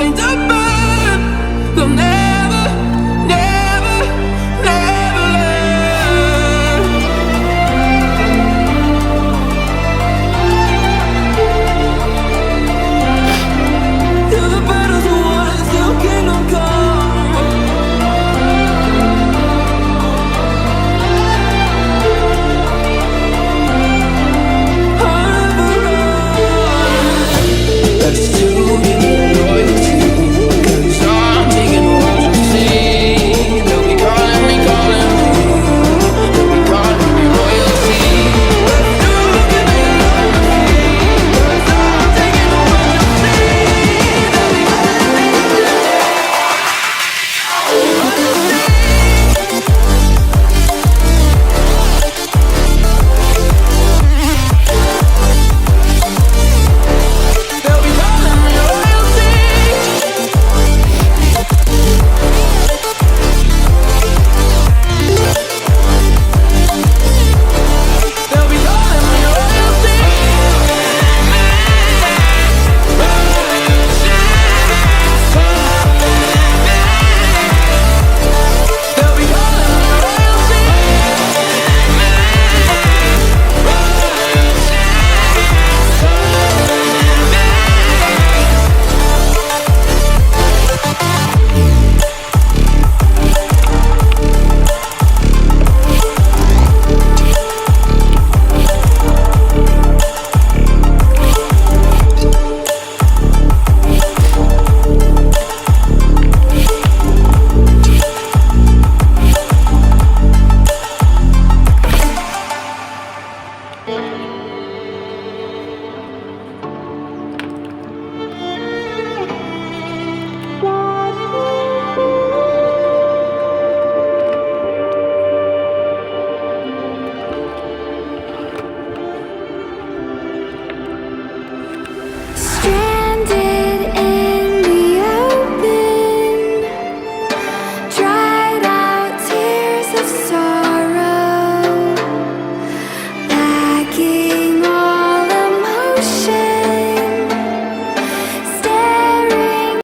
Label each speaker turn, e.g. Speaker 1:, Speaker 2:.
Speaker 1: flames of burn. They'll never, never, never learn. Till the battles are won, still kingdom come. Let's do it, loyalty. 'Cause I'm taking what you see. They'll be calling me, they'll be calling me royalty. Let's do it, loyalty. 'Cause I'm taking what you see. They'll be calling me They'll be calling me royalty. They'll be calling me royalty. They'll be calling me royalty. Stranded in the open, dried out tears of sorrow, lacking all emotion.